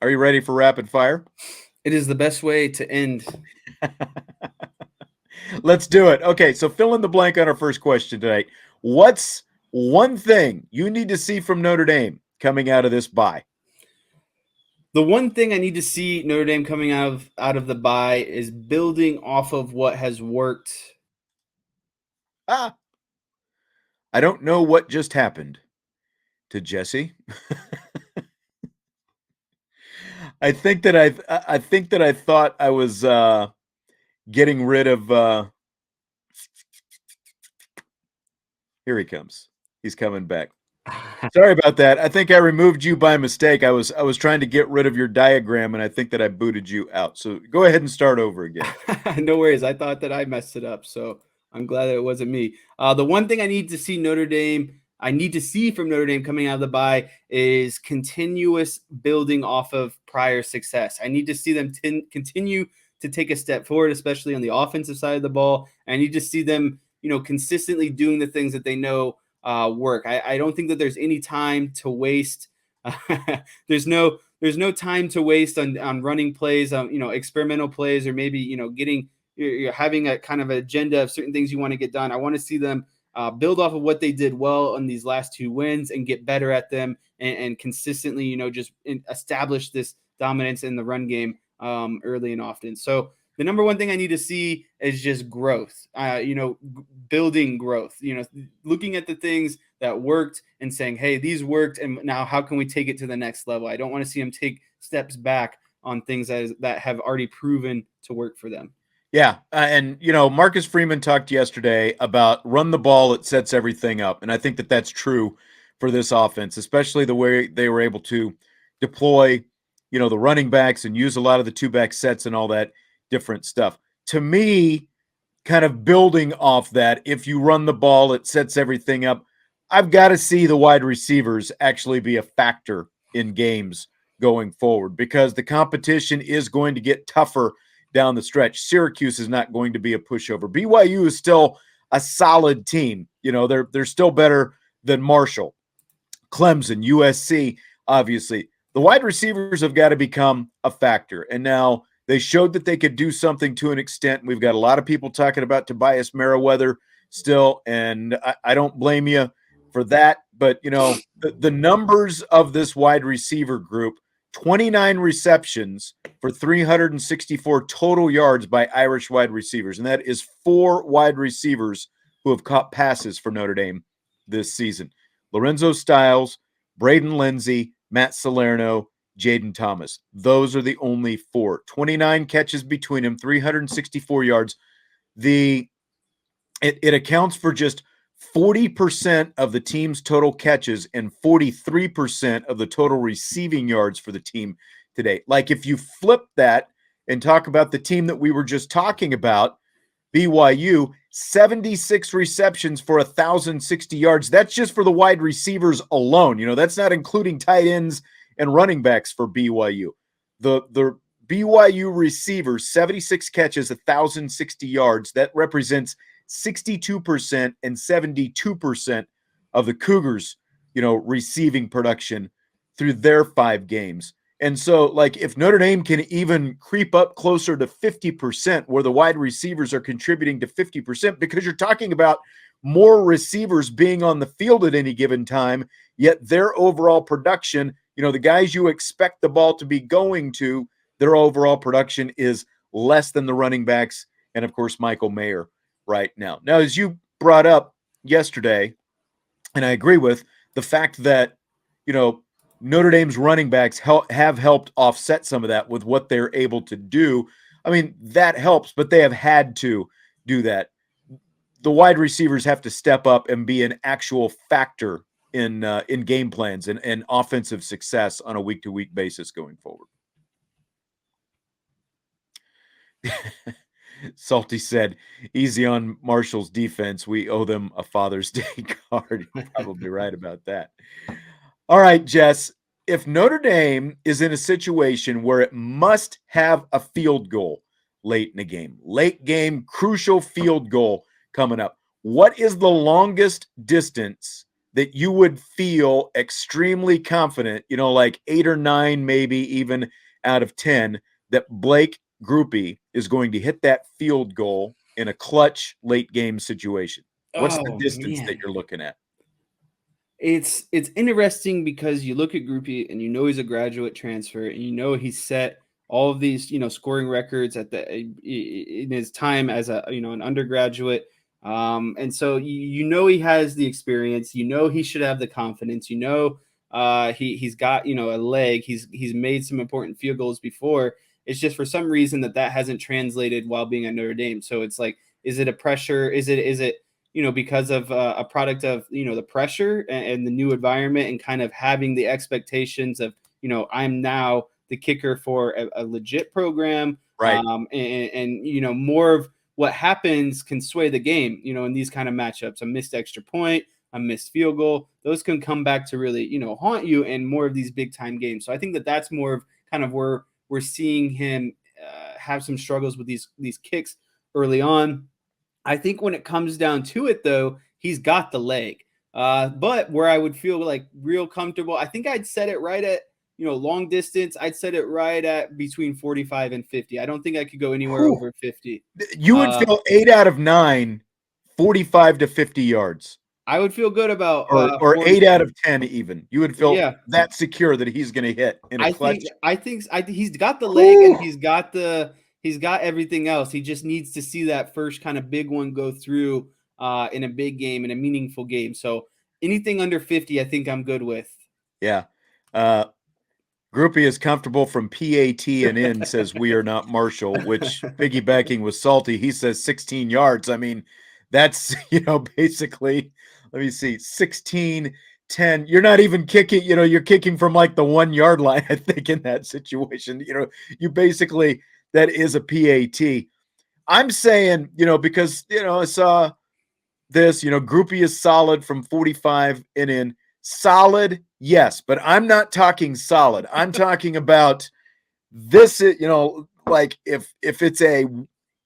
Are you ready for rapid fire? It is the best way to end. Let's do it. Okay, so fill in the blank on our first question tonight. What's one thing you need to see from Notre Dame coming out of this bye? The one thing I need to see Notre Dame coming out of the bye is building off of what has worked. Ah, I don't know what just happened to Jesse. I thought I was getting rid of here he comes. He's coming back. Sorry about that. I think I removed you by mistake. I was trying to get rid of your diagram and I think that I booted you out. So go ahead and start over again. No worries. I thought that I messed it up, so I'm glad that it wasn't me. The one thing I need to see from Notre Dame coming out of the bye is continuous building off of prior success. I need to see them continue to take a step forward, especially on the offensive side of the ball. I need to see them, consistently doing the things that they know work. I don't think that there's any time to waste. There's no time to waste on running plays, experimental plays, or maybe you're having a kind of agenda of certain things you want to get done. I want to see them build off of what they did well on these last two wins and get better at them and consistently, just establish this dominance in the run game early and often. So the number one thing I need to see is just growth, building growth, looking at the things that worked and saying, hey, these worked. And now how can we take it to the next level? I don't want to see them take steps back on things that have already proven to work for them. Yeah, and Marcus Freeman talked yesterday about run the ball; it sets everything up, and I think that that's true for this offense, especially the way they were able to deploy, the running backs and use a lot of the two back sets and all that different stuff. To me, kind of building off that, if you run the ball, it sets everything up. I've got to see the wide receivers actually be a factor in games going forward because the competition is going to get tougher down the stretch. Syracuse is not going to be a pushover. BYU is still a solid team. They're still better than Marshall, Clemson, USC, obviously. The wide receivers have got to become a factor. And now they showed that they could do something to an extent. We've got a lot of people talking about Tobias Merriweather still, and I don't blame you for that. But, the numbers of this wide receiver group, 29 receptions for 364 total yards by Irish wide receivers. And that is 4 wide receivers who have caught passes for Notre Dame this season. Lorenzo Styles, Braden Lindsey, Matt Salerno, Jaden Thomas. Those are the only 4. 29 catches between them, 364 yards. It accounts for just 40% of the team's total catches and 43% of the total receiving yards for the team today. Like if you flip that and talk about the team that we were just talking about, BYU, 76 receptions for 1,060 yards. That's just for the wide receivers alone. That's not including tight ends and running backs for BYU. The BYU receivers, 76 catches, 1,060 yards. That represents 62% and 72% of the Cougars, receiving production through their 5 games. And so, like, if Notre Dame can even creep up closer to 50%, where the wide receivers are contributing to 50%, because you're talking about more receivers being on the field at any given time, yet their overall production, the guys you expect the ball to be going to, their overall production is less than the running backs and, of course, Michael Mayer right now. Now, as you brought up yesterday, and I agree with the fact that, Notre Dame's running backs have helped offset some of that with what they're able to do. I mean, that helps, but they have had to do that. The wide receivers have to step up and be an actual factor in game plans and offensive success on a week-to-week basis going forward. Salty said, easy on Marshall's defense. We owe them a Father's Day card. You're probably right about that. All right, Jess, if Notre Dame is in a situation where it must have a field goal late in the game, late game, crucial field goal coming up, what is the longest distance that you would feel extremely confident, like 8 or 9, maybe even out of 10, that Blake Grupe is going to hit that field goal in a clutch late game situation? What's the Oh distance that man. you're looking at? It's interesting because you look at Groupie and you know he's a graduate transfer and you know he's set all of these scoring records at the in his time as a an undergraduate, and so you know he has the experience, you know he should have the confidence, he's got a leg, he's made some important field goals before. It's just for some reason that hasn't translated while being at Notre Dame. So it's like, is it a pressure? Is it because of a product of, the pressure and the new environment and kind of having the expectations of, I'm now the kicker for a legit program. Right. And more of what happens can sway the game, in these kind of matchups. A missed extra point, a missed field goal, those can come back to really, haunt you in more of these big time games. So I think that's more of kind of where we're seeing him have some struggles with these kicks early on. I think when it comes down to it, though, he's got the leg. But where I would feel like real comfortable, I think I'd set it right at, long distance. I'd set it right at between 45 and 50. I don't think I could go anywhere Whew. over 50. You would feel 8 out of 9, 45 to 50 yards, I would feel good about or 40. 8 out of 10 even. You would feel Yeah, that secure that he's going to hit in a clutch. I think he's got the leg and Whew. he's got everything else. He just needs to see that first kind of big one go through in a big game, in a meaningful game. So anything under 50, I think I'm good with. Yeah. Uh, Groupie is comfortable from PAT and in, says we are not Marshall, which piggybacking with Salty, he says 16 yards. I mean, that's, basically, let me see, 16, 10. You're not even kicking, you're kicking from like the 1 yard line, I think, in that situation. You basically, that is a PAT. I'm saying, because, I saw this, Groupie is solid from 45 and in. Solid, yes, but I'm not talking solid. I'm talking about this, like if it's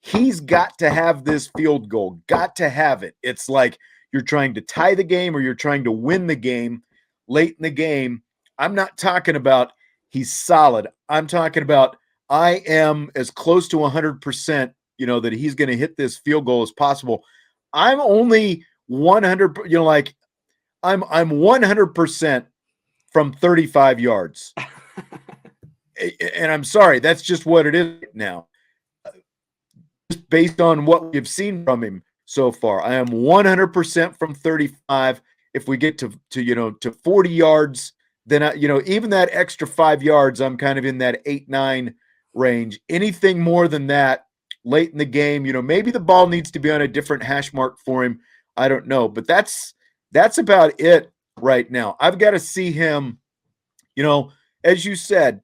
he's got to have this field goal, got to have it. It's like you're trying to tie the game or you're trying to win the game late in the game. I'm not talking about he's solid. I'm talking about I am as close to 100%, that he's going to hit this field goal as possible. I'm only 100, like I'm 100% from 35 yards. And I'm sorry, that's just what it is now. Just based on what we've seen from him so far, I am 100% from 35. If we get to 40 yards, then even that extra 5 yards, I'm kind of in that 8-9 range. Anything more than that late in the game, maybe the ball needs to be on a different hash mark for him. I don't know, but that's about it right now. I've got to see him, as you said,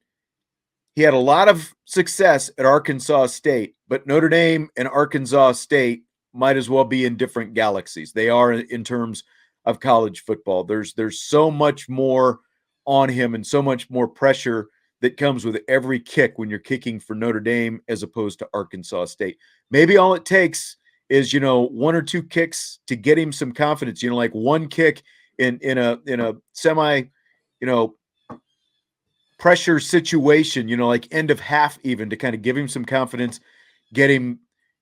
he had a lot of success at Arkansas State, but Notre Dame and Arkansas State might as well be in different galaxies. They are in terms of college football. There's so much more on him and so much more pressure that comes with every kick when you're kicking for Notre Dame as opposed to Arkansas State. Maybe all it takes is, one or two kicks to get him some confidence, like one kick in a semi, pressure situation, like end of half even, to kind of give him some confidence, get him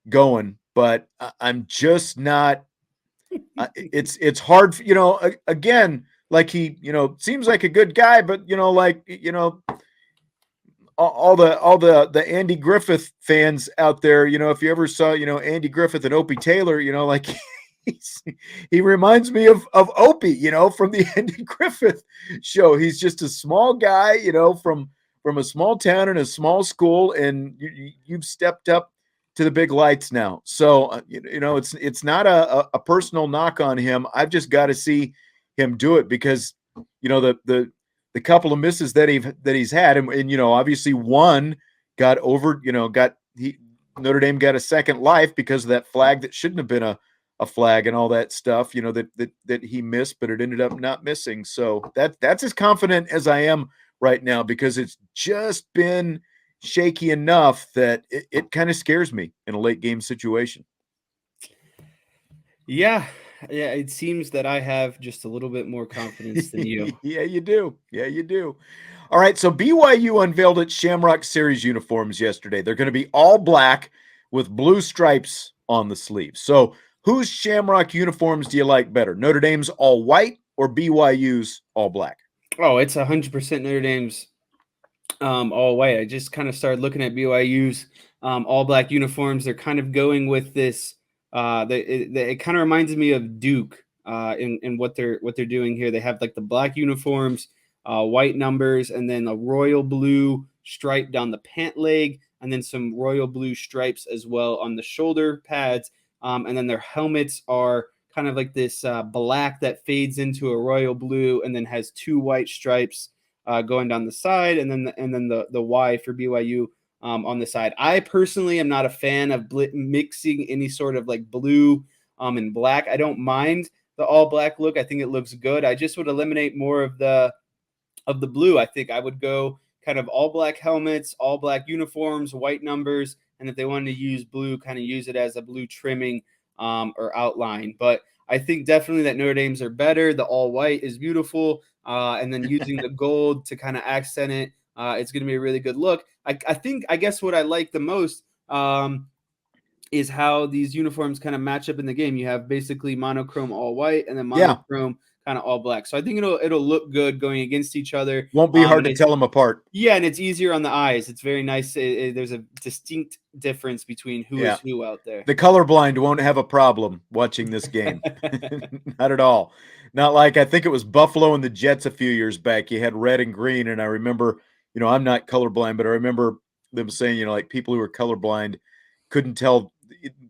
going. But I'm just not. It's hard, again, like he, seems like a good guy, but all the Andy Griffith fans out there, if you ever saw, Andy Griffith and Opie Taylor, like he reminds me of Opie, from the Andy Griffith show. He's just a small guy, from a small town and a small school, and you've stepped up to the big lights now. So it's not a personal knock on him. I've just got to see him do it because the couple of misses that he's had, and obviously one got over, Notre Dame got a second life because of that flag that shouldn't have been a flag and all that stuff, that he missed, but it ended up not missing. So that's as confident as I am right now because it's just been shaky enough that it kind of scares me in a late game situation. Yeah, Yeah, it seems that I have just a little bit more confidence than you. Yeah, you do. Yeah, you do. All right, so BYU unveiled its Shamrock Series uniforms yesterday. They're going to be all black with blue stripes on the sleeves. So, whose Shamrock uniforms do you like better? Notre Dame's all white or BYU's all black? Oh, it's 100% Notre Dame's all white. I just kind of started looking at BYU's all black uniforms. They're kind of going with this. It kind of reminds me of Duke in what they're doing here. They have like the black uniforms, white numbers, and then a royal blue stripe down the pant leg, and then some royal blue stripes as well on the shoulder pads. And then their helmets are kind of like this black that fades into a royal blue, and then has two white stripes going down the side, and then the Y for BYU on the side. I personally am not a fan of mixing any sort of like blue and black. I don't mind the all black look. I think it looks good. I just would eliminate more of the blue. I think I would go kind of all black helmets, all black uniforms, white numbers, and if they wanted to use blue, kind of use it as a blue trimming or outline. But I think definitely that Notre Dame's are better. The all white is beautiful, and then using the gold to kind of accent it, it's going to be a really good look. I guess what I like the most is how these uniforms kind of match up in the game. You have basically monochrome all white and then Yeah, monochrome kind of all black. So I think it'll look good going against each other. won't be hard And to it's tell them apart. yeah, and it's easier on the eyes. It's very nice. There's a distinct difference between who Yeah. is who out there. The colorblind won't have a problem watching this game. Not at all. Not like I think it was Buffalo and the Jets a few years back. You had red and green, and I remember, I'm not colorblind, but I remember them saying, like people who were colorblind couldn't tell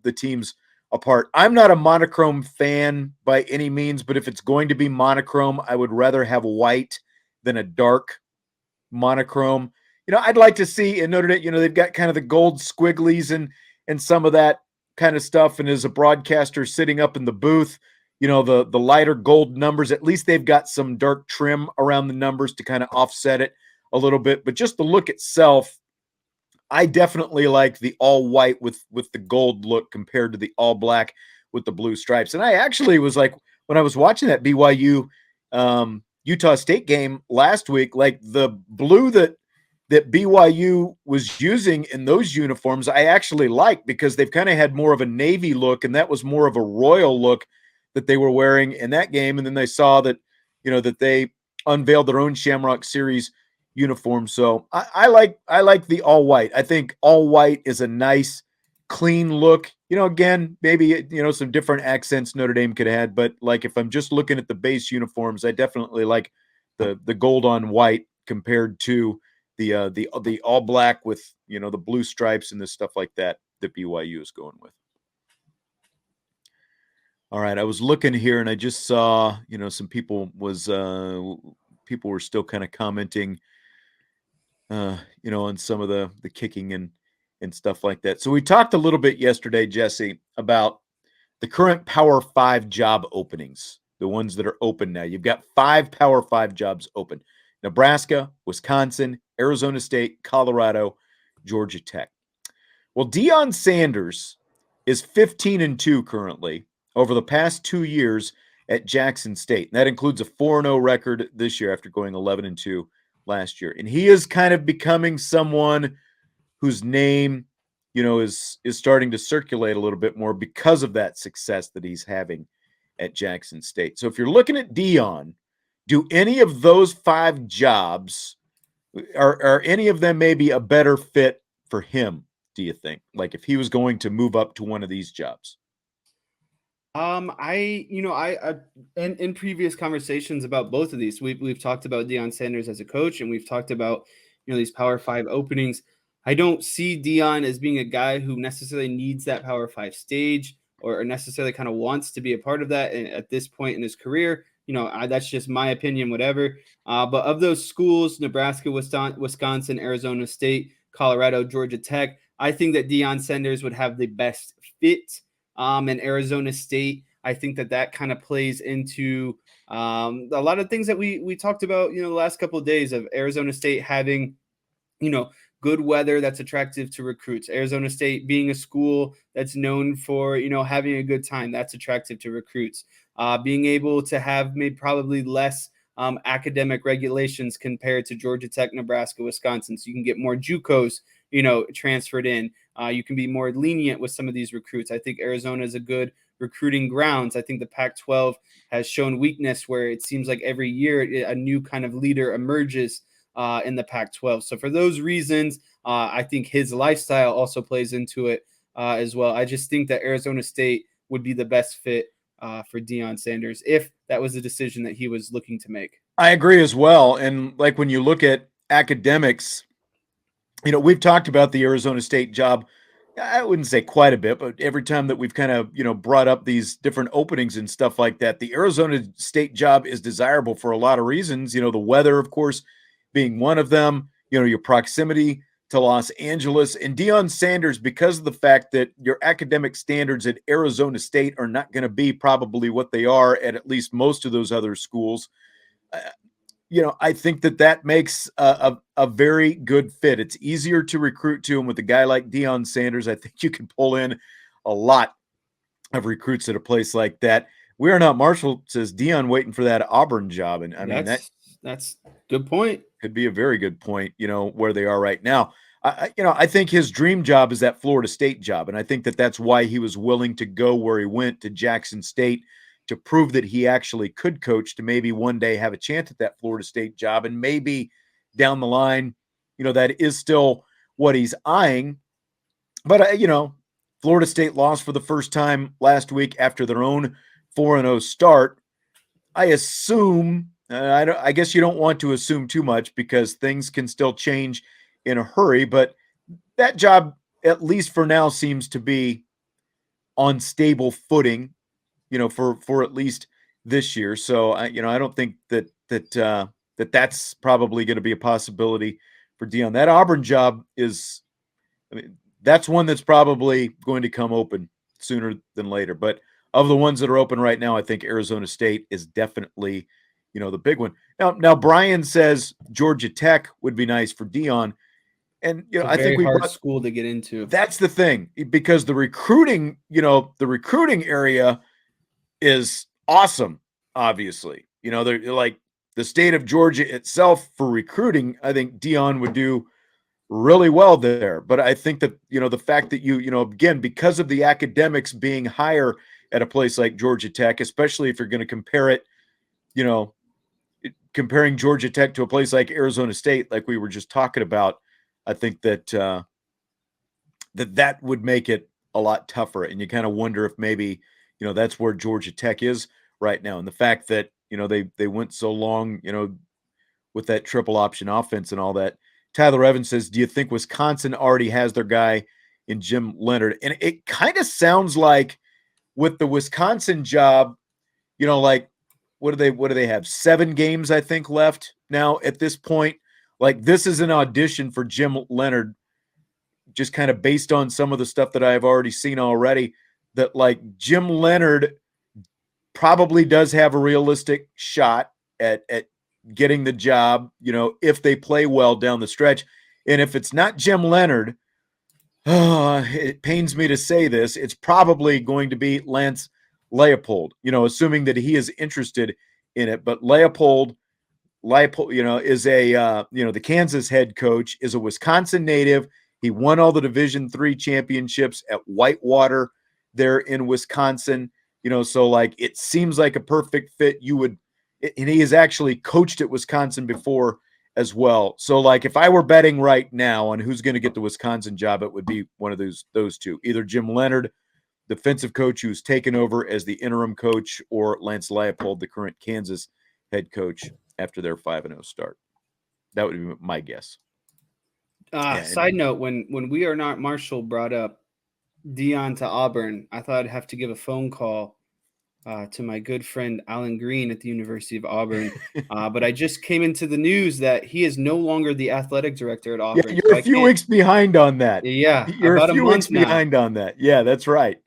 the teams apart. I'm not a monochrome fan by any means, but if it's going to be monochrome, I would rather have white than a dark monochrome. I'd like to see in Notre Dame, they've got kind of the gold squigglies and some of that kind of stuff. And as a broadcaster sitting up in the booth, the lighter gold numbers, at least they've got some dark trim around the numbers to kind of offset it a little bit. But just the look itself, I definitely like the all white with the gold look compared to the all black with the blue stripes. And I actually was like, when I was watching that BYU Utah State game last week, like the blue that BYU was using in those uniforms, I actually like because they've kind of had more of a navy look, and that was more of a royal look that they were wearing in that game. And then they saw that, that they unveiled their own Shamrock Series uniform. So I like the all white. I think all white is a nice, clean look. Again, maybe some different accents Notre Dame could add, but like if I'm just looking at the base uniforms, I definitely like the gold on white compared to the all black with the blue stripes and this stuff like that BYU is going with. All right, I was looking here and I just saw some people were still kind of commenting on some of the kicking and stuff like that. So we talked a little bit yesterday, Jesse, about the current Power 5 job openings, the ones that are open now. You've got 5 Power 5 jobs open. Nebraska, Wisconsin, Arizona State, Colorado, Georgia Tech. Well, Deion Sanders is 15-2 currently over the past 2 years at Jackson State. And that includes a 4-0 record this year after going 11-2 last year. And he is kind of becoming someone whose name, is starting to circulate a little bit more because of that success that he's having at Jackson State. So if you're looking at Deion, do any of those 5 jobs, are any of them maybe a better fit for him, do you think? Like if he was going to move up to one of these jobs? I in previous conversations about both of these, we've talked about Deion Sanders as a coach, and we've talked about these Power 5 openings. I don't see Deion as being a guy who necessarily needs that Power 5 stage or necessarily kind of wants to be a part of that at this point in his career. That's just my opinion, whatever. But of those schools, Nebraska, Wisconsin, Arizona State, Colorado, Georgia Tech, I think that Deion Sanders would have the best fit. And Arizona State, I think that kind of plays into a lot of things that we talked about, the last couple of days of Arizona State having, good weather that's attractive to recruits. Arizona State being a school that's known for, having a good time, that's attractive to recruits. Being able to have maybe probably less academic regulations compared to Georgia Tech, Nebraska, Wisconsin. So you can get more JUCOs, transferred in. You can be more lenient with some of these recruits. I think Arizona is a good recruiting grounds. I think the Pac-12 has shown weakness where it seems like every year a new kind of leader emerges in the Pac-12. So for those reasons, I think his lifestyle also plays into it as well. I just think that Arizona State would be the best fit for Deion Sanders if that was a decision that he was looking to make. I agree as well. And like when you look at academics, we've talked about the Arizona State job. I wouldn't say quite a bit, but every time that we've kind of, brought up these different openings and stuff like that, the Arizona State job is desirable for a lot of reasons. The weather, of course, being one of them, your proximity to Los Angeles, and Deion Sanders, because of the fact that your academic standards at Arizona State are not going to be probably what they are at least most of those other schools. I think that makes a very good fit. It's easier to recruit to, and with a guy like Deion Sanders, I think you can pull in a lot of recruits at a place like that. We are not Marshall, says Deion waiting for that Auburn job, and I mean that's good point. Could be a very good point. Where they are right now. I think his dream job is that Florida State job, and I think that's why he was willing to go where he went to Jackson State, to prove that he actually could coach, to maybe one day have a chance at that Florida State job. And maybe down the line, that is still what he's eyeing. But, Florida State lost for the first time last week after their own 4-0 start. I assume, I guess you don't want to assume too much because things can still change in a hurry, but that job, at least for now, seems to be on stable footing, for at least this year. So I don't think that's probably going to be a possibility for Deion. That Auburn job is, that's one that's probably going to come open sooner than later. But of the ones that are open right now, I think Arizona State is definitely, the big one. Now Brian says Georgia Tech would be nice for Deion. And, I think hard school to get into. That's the thing, because the recruiting area is awesome, obviously. They're like the state of Georgia itself for recruiting. I think Deion would do really well there. But I think that, the fact that again, because of the academics being higher at a place like Georgia Tech, especially if you're going to compare it, comparing Georgia Tech to a place like Arizona State, like we were just talking about, I think that that would make it a lot tougher. And you kind of wonder if maybe, that's where Georgia Tech is right now. And the fact that, they went so long, with that triple option offense and all that. Tyler Evans says, do you think Wisconsin already has their guy in Jim Leonhard? And it kind of sounds like with the Wisconsin job, like, what do they have? 7 games, I think, left now at this point. Like, this is an audition for Jim Leonhard, just kind of based on some of the stuff that I have already seen already, that like Jim Leonhard probably does have a realistic shot at getting the job, if they play well down the stretch. And if it's not Jim Leonhard, it pains me to say this, it's probably going to be Lance Leipold, assuming that he is interested in it. But Leipold, is a, the Kansas head coach, is a Wisconsin native. He won all the Division III championships at Whitewater there in Wisconsin. So like it seems like a perfect fit. And he has actually coached at Wisconsin before as well. So like if I were betting right now on who's going to get the Wisconsin job, it would be one of those two, either Jim Leonhard, defensive coach who's taken over as the interim coach, or Lance Leipold, the current Kansas head coach after their 5-0 start. That would be my guess. Side note, when We Are Not Marshall brought up Deion to Auburn, I thought I'd have to give a phone call to my good friend Alan Green at the University of Auburn. But I just came into the news that he is no longer the athletic director at Auburn. Yeah, you're a few weeks behind on that. Yeah, you're a few weeks behind on that. Yeah, that's right.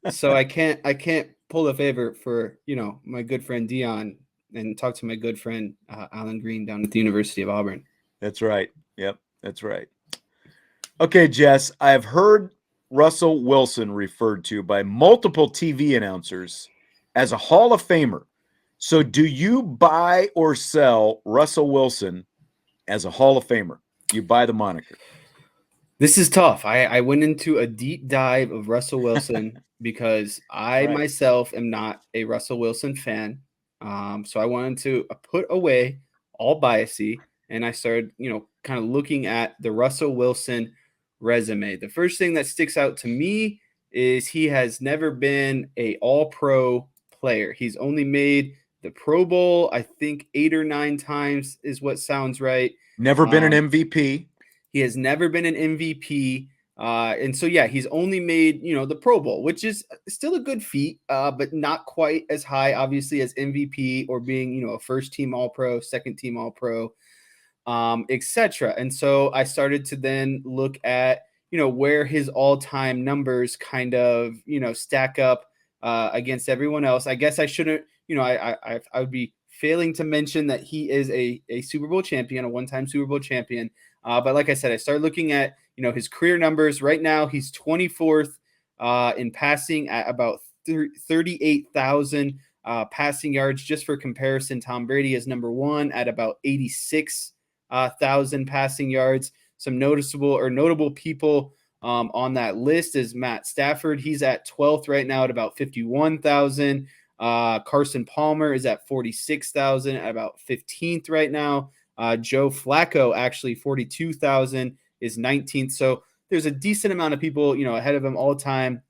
So I can't pull a favor for my good friend Deion and talk to my good friend Alan Green down at the University of Auburn. That's right. Yep. That's right. Okay, Jess, I have heard Russell Wilson referred to by multiple TV announcers as a Hall of Famer. So, do you buy or sell Russell Wilson as a Hall of Famer? You buy the moniker. This is tough. I went into a deep dive of Russell Wilson because I Right. myself am not a Russell Wilson fan. So I wanted to put away all biasy, and I started, kind of looking at the Russell Wilson resume. The first thing that sticks out to me is he has never been a All-Pro player. He's only made the Pro Bowl, I think 8 or 9 times is what sounds right. Never been an Um, MVP. he has never been an MVP. And so, yeah, he's only made, the Pro Bowl, which is still a good feat, but not quite as high, obviously, as MVP or being, a first team All Pro, second team All Pro, etc. And so I started to then look at, where his all time numbers kind of, stack up against everyone else. I guess I shouldn't, I would be failing to mention that he is a Super Bowl champion, a one time Super Bowl champion. But like I said, I started looking at his career numbers. Right now, he's 24th in passing at about 38,000 passing yards. Just for comparison, Tom Brady is number one at about 86,000 passing yards. Some notable people on that list is Matt Stafford. He's at 12th right now at about 51,000. Carson Palmer is at 46,000 at about 15th right now. Joe Flacco, actually 42,000 is 19th. So there's a decent amount of people, ahead of him all time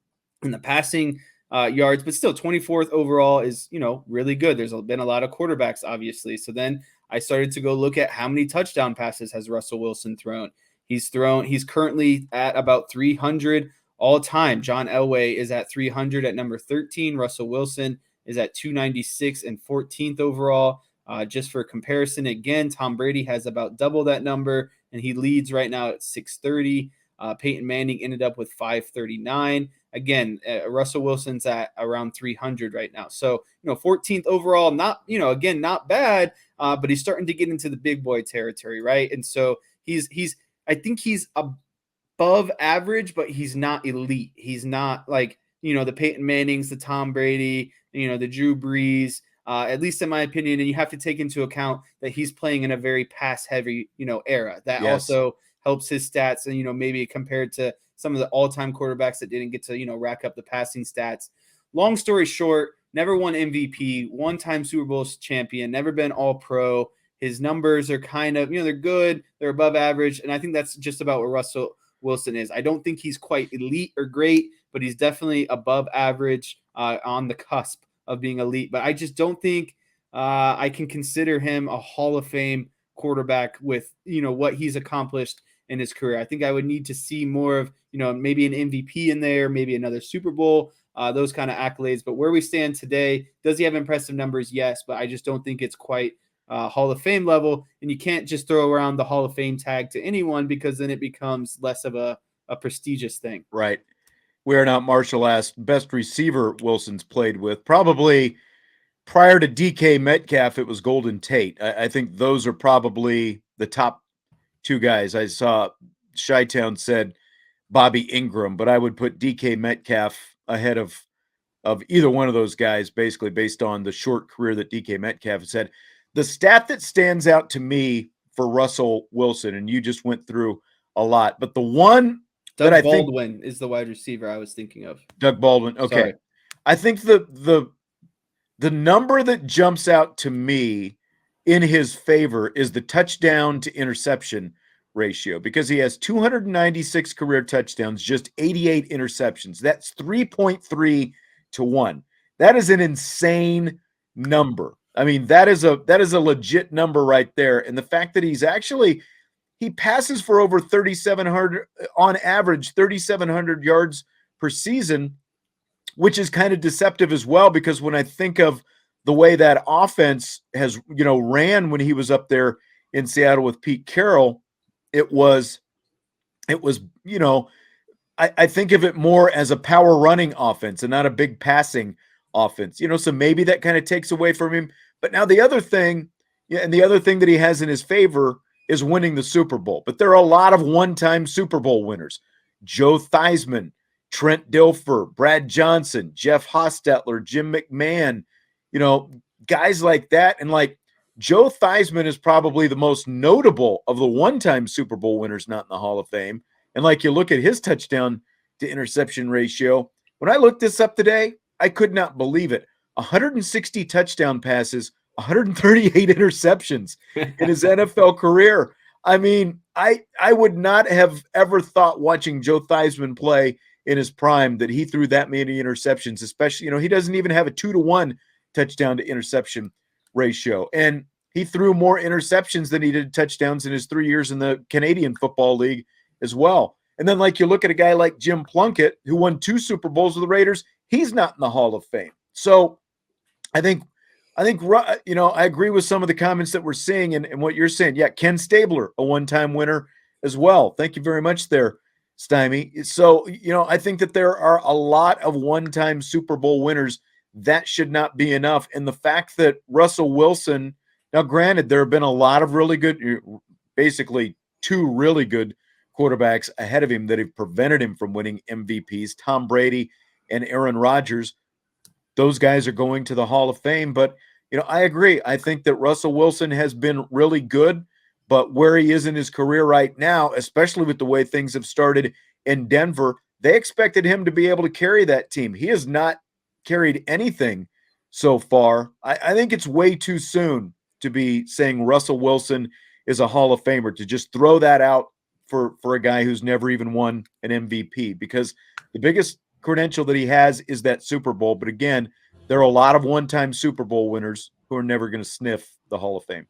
in the passing yards, but still 24th overall is, really good. There's been a lot of quarterbacks, obviously. So then I started to go look at how many touchdown passes has Russell Wilson thrown. He's currently at about 300 all time. John Elway is at 300 at number 13. Russell Wilson is at 296 and 14th overall. Just for comparison, again, Tom Brady has about double that number, and he leads right now at 630. Peyton Manning ended up with 539. Again, Russell Wilson's at around 300 right now. So, 14th overall, not, again, not bad, but he's starting to get into the big boy territory, right? And so I think he's above average, but he's not elite. He's not like, the Peyton Mannings, the Tom Brady, the Drew Brees, at least in my opinion. And you have to take into account that he's playing in a very pass heavy, era. That also helps his stats and, maybe compared to some of the all-time quarterbacks that didn't get to, rack up the passing stats. Long story short, never won MVP, one-time Super Bowl champion, never been All-Pro. His numbers are kind of, they're good, they're above average. And I think that's just about what Russell Wilson is. I don't think he's quite elite or great, but he's definitely above average, on the cusp of being elite. But I just don't think I can consider him a Hall of Fame quarterback with, what he's accomplished in his career. I think I would need to see more of, maybe an MVP in there, maybe another Super Bowl, those kind of accolades. But where we stand today, does he have impressive numbers? Yes, but I just don't think it's quite Hall of Fame level. And you can't just throw around the Hall of Fame tag to anyone, because then it becomes less of a prestigious thing. Right. We are not Marshall asked best receiver Wilson's played with. Probably prior to DK Metcalf, it was Golden Tate. I think those are probably the top two guys. I saw Chi-Town said Bobby Ingram, but I would put DK Metcalf ahead of either one of those guys, basically based on the short career that DK Metcalf has had. The stat that stands out to me for Russell Wilson, and you just went through a lot, but the one Doug that I Baldwin think is the wide receiver I was thinking of. Doug Baldwin. Okay. Sorry. I think the number that jumps out to me in his favor is the touchdown to interception ratio, because he has 296 career touchdowns, just 88 interceptions. That's 3.3 to 1. That is an insane number. I mean, that is a legit number right there. And the fact that he passes for over 3,700 on average, 3,700 yards per season, which is kind of deceptive as well, because when I think of the way that offense has, ran when he was up there in Seattle with Pete Carroll, it was, I think of it more as a power running offense and not a big passing offense, so maybe that kind of takes away from him. But now the other thing that he has in his favor is winning the Super Bowl, but there are a lot of one-time Super Bowl winners. Joe Theismann, Trent Dilfer, Brad Johnson, Jeff Hostetler, Jim McMahon, you know, guys like that. And like Joe Theismann is probably the most notable of the one-time Super Bowl winners not in the Hall of Fame. And like you look at his touchdown to interception ratio, when I looked this up today, I could not believe it. 160 touchdown passes, 138 interceptions in his NFL career. I mean, I would not have ever thought watching Joe Theismann play in his prime that he threw that many interceptions, especially, you know, he doesn't even have a 2-to-1 touchdown to interception ratio. And he threw more interceptions than he did touchdowns in his 3 years in the Canadian Football League as well. And then, like, you look at a guy like Jim Plunkett, who won 2 Super Bowls with the Raiders, he's not in the Hall of Fame. So I think, you know, I agree with some of the comments that we're seeing and what you're saying. Yeah, Ken Stabler, a one-time winner as well. Thank you very much there, Stymie. So, you know, I think that there are a lot of one-time Super Bowl winners. That should not be enough. And the fact that Russell Wilson, now granted, there have been a lot of really good, basically 2 really good quarterbacks ahead of him that have prevented him from winning MVPs, Tom Brady and Aaron Rodgers. Those guys are going to the Hall of Fame. But, you know, I agree. I think that Russell Wilson has been really good, but where he is in his career right now, especially with the way things have started in Denver, they expected him to be able to carry that team. He has not carried anything so far. I think it's way too soon to be saying Russell Wilson is a Hall of Famer, to just throw that out for a guy who's never even won an MVP, because the biggest credential that he has is that Super Bowl. But again, there are a lot of one-time Super Bowl winners who are never going to sniff the Hall of Fame.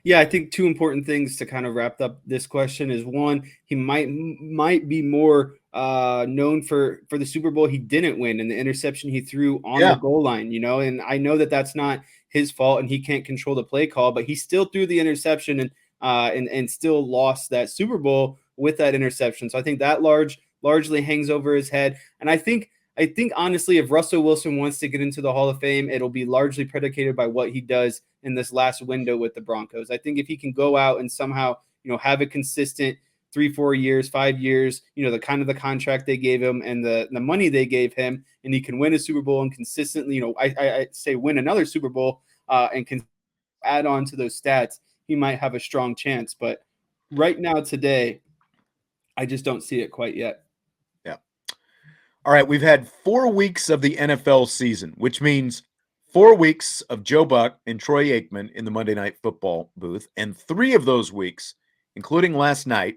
Yeah, I think 2 important things to kind of wrap up this question is, one, he might be more known for the Super Bowl he didn't win and the interception he threw on the goal line, you know, and I know that that's not his fault and he can't control the play call, but he still threw the interception and still lost that Super Bowl with that interception. So I think that largely hangs over his head. And I think honestly, if Russell Wilson wants to get into the Hall of Fame, it'll be largely predicated by what he does in this last window with the Broncos. I think if he can go out and somehow, you know, have a consistent 3-4 years, 5 years, you know, the kind of the contract they gave him and the money they gave him, and he can win a Super Bowl and consistently, you know, I say win another Super Bowl and can add on to those stats, he might have a strong chance. But right now, today, I just don't see it quite yet. Yeah. All right. We've had 4 weeks of the NFL season, which means 4 weeks of Joe Buck and Troy Aikman in the Monday Night Football booth. And 3 of those weeks, including last night,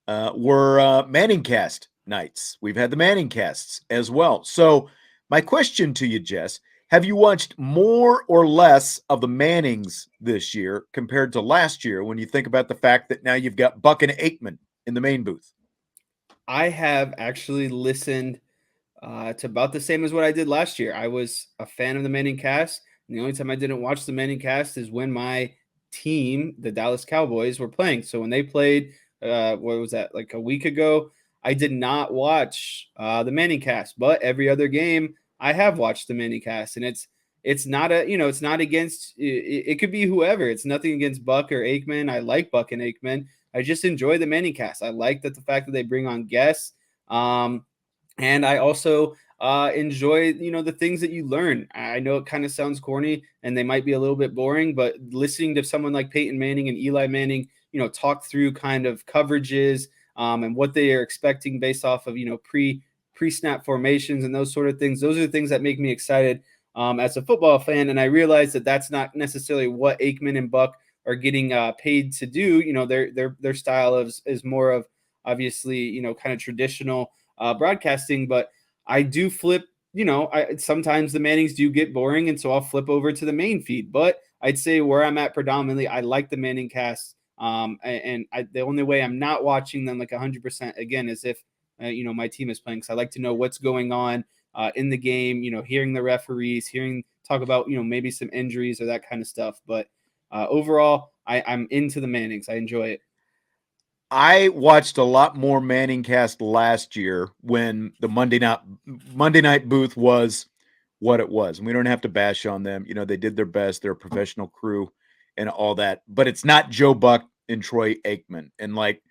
were Manningcast nights. We've had the Manningcasts as well. So my question to you, Jess, have you watched more or less of the Mannings this year compared to last year, when you think about the fact that now you've got Buck and Aikman in the main booth? I have actually listened to about the same as what I did last year. I was a fan of the Manningcast, and the only time I didn't watch the Manningcast is when my team, the Dallas Cowboys, were playing. So when they played, what was that, like a week ago, I did not watch the Manningcast. But every other game, I have watched the Manningcast, and it's not a, you know, it's not against, it could be whoever. It's nothing against Buck or Aikman. I like Buck and Aikman. I just enjoy the Manningcast. I like that the fact that they bring on guests. And I also enjoy, you know, the things that you learn. I know it kind of sounds corny and they might be a little bit boring, but listening to someone like Peyton Manning and Eli Manning, you know, talk through kind of coverages and what they are expecting based off of, you know, pre-snap formations and those sort of things. Those are the things that make me excited as a football fan. And I realize that that's not necessarily what Aikman and Buck are getting paid to do. You know, their style is more of, obviously, you know, kind of traditional broadcasting, but I do flip, you know, sometimes the Mannings do get boring, and so I'll flip over to the main feed. But I'd say where I'm at predominantly, I like the Manningcast. The only way I'm not watching them like 100% again is if, you know, my team is playing, because I like to know what's going on in the game, you know, hearing the referees, talk about, you know, maybe some injuries or that kind of stuff. But overall, I'm into the Mannings. I enjoy it. I watched a lot more Manningcast last year when the Monday night booth was what it was. And we don't have to bash on them. You know, they did their best. They're a professional crew and all that. But it's not Joe Buck and Troy Aikman. And like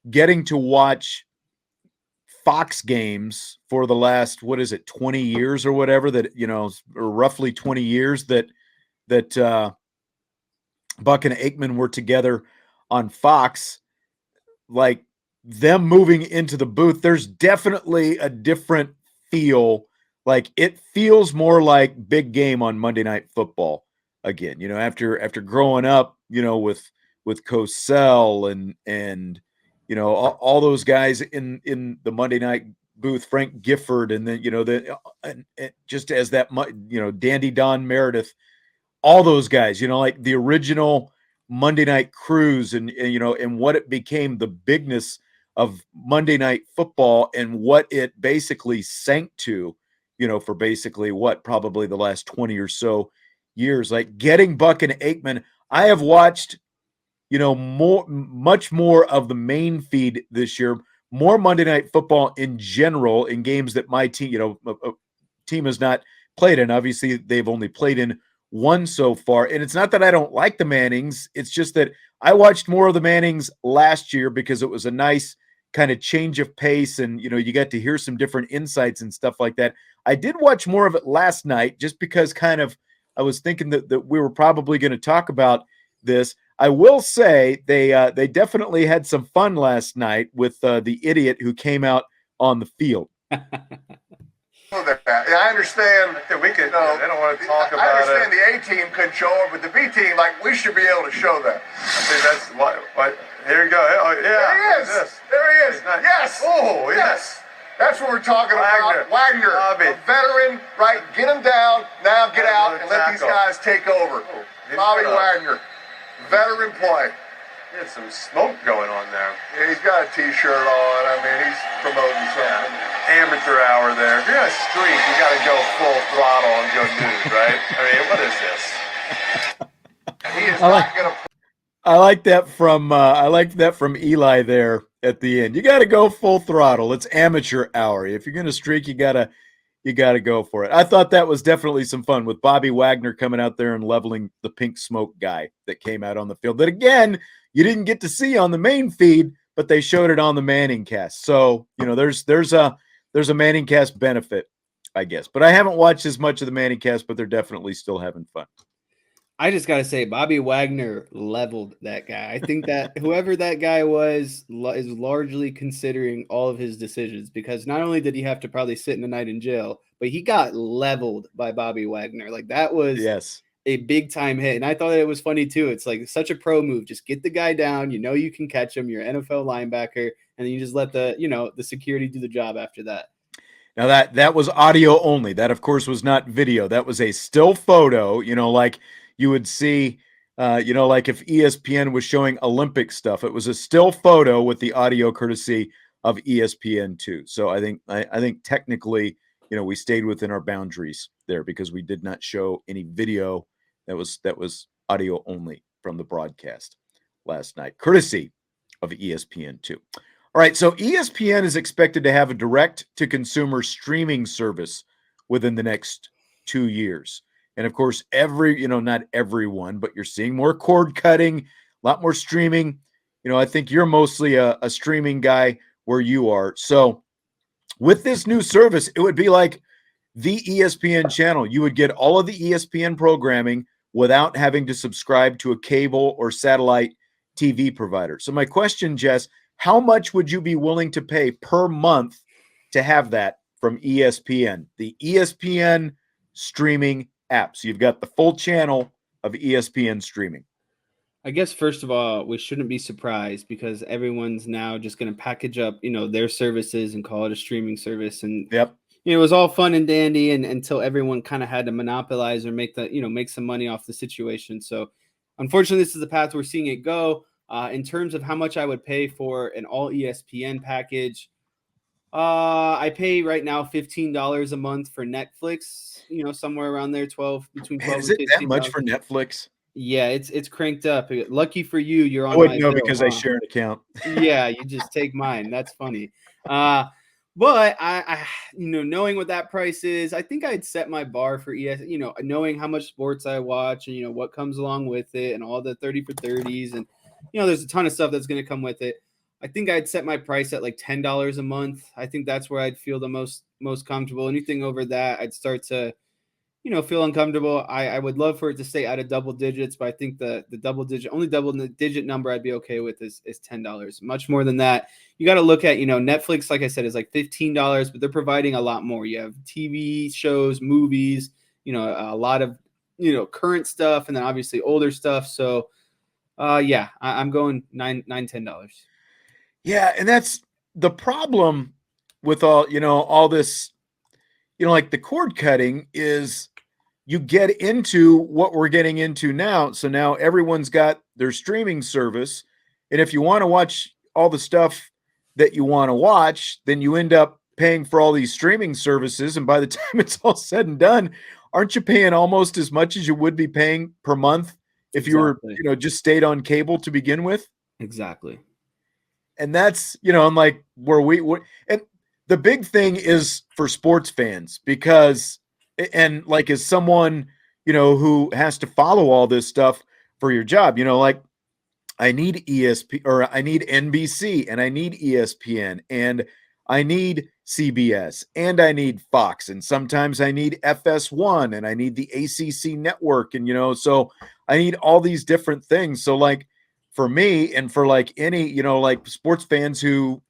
getting to watch Fox games for the last, 20 years or whatever, that, or roughly 20 years that Buck and Aikman were together on Fox, like them moving into the booth, there's definitely a different feel. Like it feels more like big game on Monday Night Football again. After growing up, with Cosell and all those guys in the Monday night booth, Frank Gifford, and then and just as that Dandy Don Meredith, all those guys, like the original Monday Night Cruise, and what it became, the bigness of Monday Night Football, and what it basically sank to, for basically probably the last 20 or so years. Like getting Buck and Aikman, I have watched, much more of the main feed this year, more Monday Night Football in general in games that my team, team has not played in. Obviously, they've only played in one so far. And it's not that I don't like the Mannings. It's just that I watched more of the Mannings last year because it was a nice kind of change of pace, and you got to hear some different insights and stuff like that. I did watch more of it last night just because kind of I was thinking that we were probably going to talk about this. I will say they definitely had some fun last night with the idiot who came out on the field. That. Yeah, I understand that we could. No, they don't want to talk about it. I understand the A team couldn't show it, but the B team, we should be able to show that. I think that's what. Here you go. Oh, yeah. There he is. There he is. Yes. Oh, yes. That's what we're talking about. Wagner, a veteran, right? Get him down. Now get out and let these guys take over. Bobby Wagner, veteran play. He had some smoke going on there. Yeah, he's got a T-shirt on. I mean, he's promoting something. Yeah. Amateur hour there. If you're going to streak, you got to go full throttle and go nude, right? I mean, what is this? He is not going to. I like that from Eli there at the end. You got to go full throttle. It's amateur hour. If you're going to streak, you got to go for it. I thought that was definitely some fun with Bobby Wagner coming out there and leveling the pink smoke guy that came out on the field. That again, you didn't get to see on the main feed, but they showed it on the Manningcast. So, there's a Manningcast benefit, I guess. But I haven't watched as much of the Manningcast, but they're definitely still having fun. I just got to say, Bobby Wagner leveled that guy. I think that whoever that guy was is largely considering all of his decisions, because not only did he have to probably sit in the night in jail, but he got leveled by Bobby Wagner. Like that was a big time hit. And I thought it was funny too. It's like such a pro move. Just get the guy down. You can catch him. You're an NFL linebacker. And then you just let the security do the job after that. Now that was audio only. That of course was not video. That was a still photo, like you would see, like if ESPN was showing Olympic stuff, it was a still photo with the audio courtesy of ESPN2. So I think technically, we stayed within our boundaries there because we did not show any video. That was audio only from the broadcast last night, courtesy of ESPN2. All right, so ESPN is expected to have a direct-to-consumer streaming service within the next 2 years. And, of course, not everyone, but you're seeing more cord cutting, a lot more streaming. I think you're mostly a streaming guy where you are. So with this new service, it would be like the ESPN channel. You would get all of the ESPN programming without having to subscribe to a cable or satellite TV provider. So my question, Jess, how much would you be willing to pay per month to have that from ESPN, the ESPN streaming app? So you've got the full channel of ESPN streaming. I guess, first of all, we shouldn't be surprised because everyone's now just going to package up, their services and call it a streaming service. And it was all fun and dandy until everyone kind of had to monopolize or make some money off the situation. So unfortunately, this is the path we're seeing it go. In terms of how much I would pay for an all ESPN package, I pay right now $15 a month for Netflix. Somewhere around there, between 12 Is and it 15. that much for Netflix? Yeah, it's cranked up. Lucky for you, you're on. I wouldn't know because I share an account. Yeah, you just take mine. That's funny. But knowing what that price is, I think I'd set my bar for knowing how much sports I watch and, what comes along with it and all the 30 for 30s. And, there's a ton of stuff that's going to come with it. I think I'd set my price at like $10 a month. I think that's where I'd feel the most comfortable. Anything over that, I'd start to, feel uncomfortable. I would love for it to stay out of double digits, but I think the double digit number I'd be okay with is $10. Much more than that, you got to look at, Netflix, like I said, is like $15, but they're providing a lot more. You have TV shows, movies, a lot of, current stuff, and then obviously older stuff. So I'm going $10. Yeah, and that's the problem with all this, like the cord cutting is you get into what we're getting into now. So now everyone's got their streaming service. And if you want to watch all the stuff that you want to watch, then you end up paying for all these streaming services. And by the time it's all said and done, aren't you paying almost as much as you would be paying per month if you were, just stayed on cable to begin with? Exactly. And that's, I'm like, and the big thing is for sports fans, because, and like, as someone, who has to follow all this stuff for your job, like I need ESP, or I need NBC, and I need ESPN, and I need CBS, and I need Fox, and sometimes I need FS1, and I need the ACC network. And, so I need all these different things. So like for me, and for like any, like sports fans who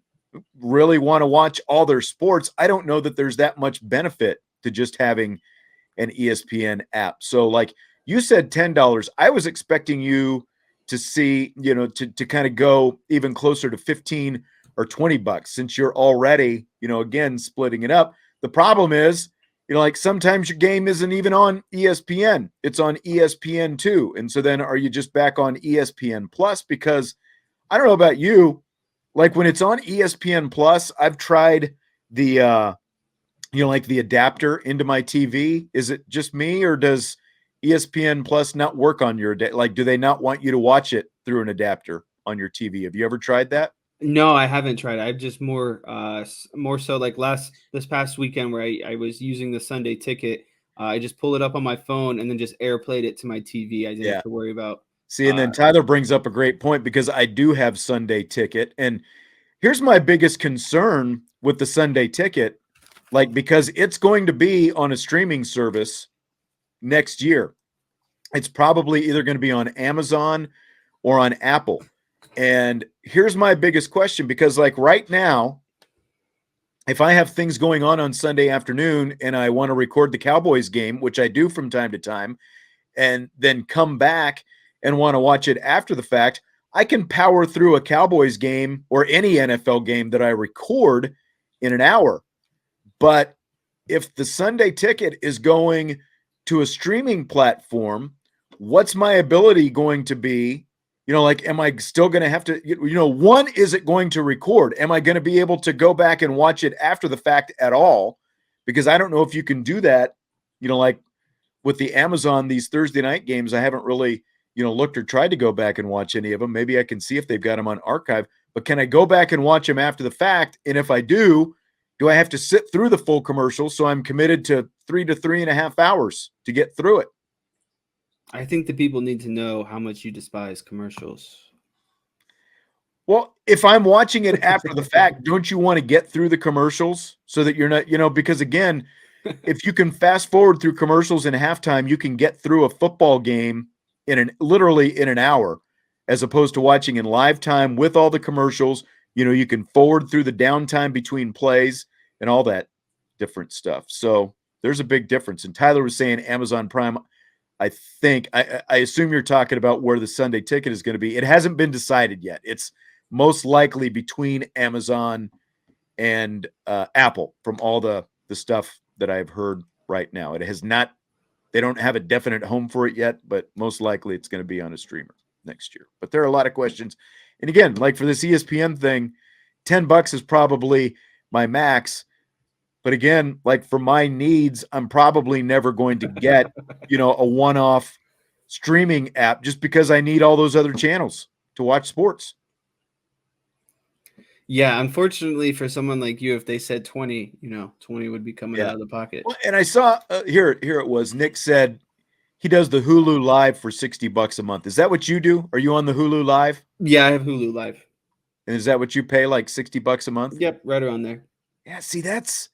really want to watch all their sports, I don't know that there's that much benefit to just having an ESPN app. So like you said, $10, I was expecting you to see, to kind of go even closer to 15 or $20, since you're already, again, splitting it up. The problem is, like sometimes your game isn't even on ESPN, it's on ESPN2. And so then are you just back on ESPN Plus? Because I don't know about you, like when it's on ESPN Plus, I've tried the, like the adapter into my TV. Is it just me, or does ESPN Plus not work on your day? Like, do they not want you to watch it through an adapter on your TV? Have you ever tried that? No, I haven't tried it. I've just more so like this past weekend where I was using the Sunday ticket. I just pull it up on my phone and then just airplayed it to my TV. I didn't have to worry about. See, and then Tyler brings up a great point, because I do have Sunday ticket. And here's my biggest concern with the Sunday ticket, like, because it's going to be on a streaming service next year. It's probably either going to be on Amazon or on Apple. And here's my biggest question, because like right now, if I have things going on Sunday afternoon and I want to record the Cowboys game, which I do from time to time, and then come back and want to watch it after the fact, I can power through a Cowboys game or any NFL game that I record in an hour. But if the Sunday ticket is going to a streaming platform, what's my ability going to be? Like, am I still going to have to, one, is it going to record? Am I going to be able to go back and watch it after the fact at all? Because I don't know if you can do that, like with the Amazon, these Thursday night games, I haven't really, looked or tried to go back and watch any of them. Maybe I can see if they've got them on archive, but can I go back and watch them after the fact? And if I do I have to sit through the full commercial? So I'm committed to 3 to 3.5 hours to get through it. I think the people need to know how much you despise commercials. Well, if I'm watching it after the fact, don't you want to get through the commercials so that you're not, because again, if you can fast forward through commercials in halftime, you can get through a football game literally in an hour, as opposed to watching in live time with all the commercials. You can forward through the downtime between plays and all that different stuff. So there's a big difference. And Tyler was saying Amazon Prime. I think I assume you're talking about where the Sunday ticket is going to be. It hasn't been decided yet. It's most likely between Amazon and Apple, from all the stuff that I've heard right now. It has not, they don't have a definite home for it yet, but most likely it's going to be on a streamer next year. But there are a lot of questions. And again, like for this ESPN thing, $10 is probably my max. But again, like for my needs, I'm probably never going to get, a one-off streaming app, just because I need all those other channels to watch sports. Yeah, unfortunately for someone like you, if they said 20, 20 would be coming Yeah. out of the pocket. Well, and I saw here it was. Nick said he does the Hulu Live for $60 a month. Is that what you do? Are you on the Hulu Live? Yeah, I have Hulu Live. And is that what you pay, like $60 a month? Yep, right around there. Yeah, see, that's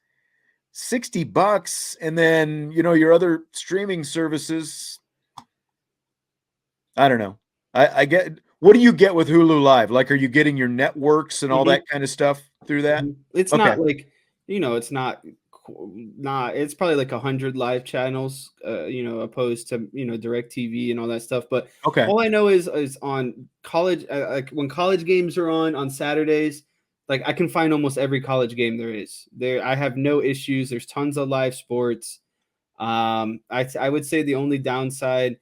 $60, and then your other streaming services. I don't know. I get. What do you get with Hulu Live? Like, are you getting your networks and all Mhm. that kind of stuff through that? It's Okay. not like, it's not it's probably like 100 live channels, opposed to, direct TV and all that stuff. But Okay. all I know is on college, like when college games are on Saturdays, like I can find almost every college game there is there. I have no issues. There's tons of live sports. I would say the only downside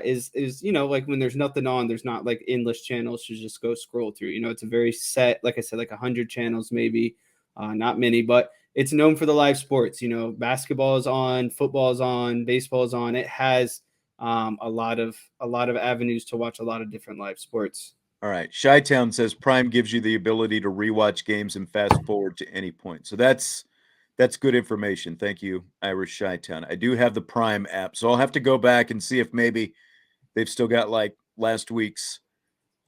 is like when there's nothing on, there's not like endless channels to just go scroll through. It's a very set, like I said, like 100 channels maybe, not many, but it's known for the live sports. Basketball is on, football is on, baseball is on. It has a lot of avenues to watch a lot of different live sports. All right. Chi-Town says Prime gives you the ability to rewatch games and fast forward to any point. So that's good information. Thank you, Irish Chi-Town. I do have the Prime app, so I'll have to go back and see if maybe they've still got like last week's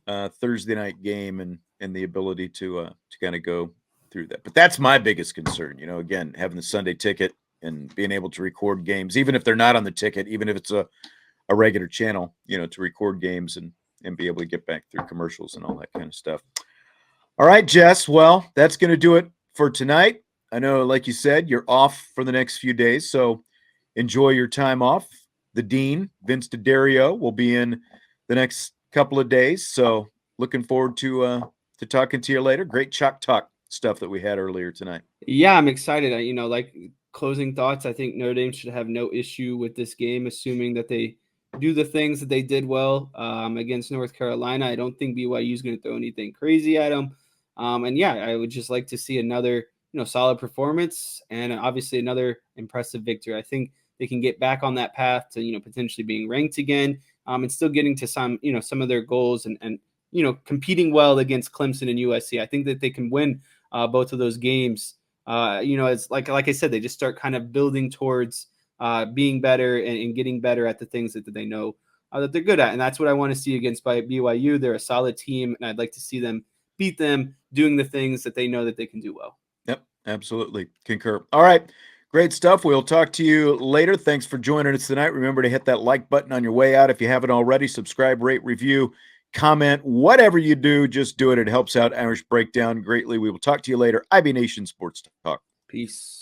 Thursday night game and the ability to kind of go through that. But that's my biggest concern. Again, having the Sunday ticket and being able to record games, even if they're not on the ticket, even if it's a regular channel, to record games and be able to get back through commercials and all that kind of stuff. All right, Jess. Well, that's going to do it for tonight. I know, like you said, you're off for the next few days, so enjoy your time off. The Dean, Vince D'Addario, will be in the next couple of days, so looking forward to talking to you later. Great Chalk Talk stuff that we had earlier tonight. Yeah, I'm excited. Like closing thoughts, I think Notre Dame should have no issue with this game, assuming that they do the things that they did well against North Carolina. I don't think BYU is going to throw anything crazy at them. And yeah, I would just like to see another, solid performance and obviously another impressive victory. I think they can get back on that path to, potentially being ranked again, and still getting to some of their goals and competing well against Clemson and USC. I think that they can win both of those games. It's like I said, they just start kind of building towards being better and getting better at the things that they know that they're good at. And that's what I want to see against BYU. They're a solid team, and I'd like to see them beat them doing the things that they know that they can do well. Yep, absolutely. Concur. All right. Great stuff. We'll talk to you later. Thanks for joining us tonight. Remember to hit that like button on your way out. If you haven't already, subscribe, rate, review, comment, whatever you do, just do it. It helps out Irish Breakdown greatly. We will talk to you later. IB Nation Sports Talk. Peace.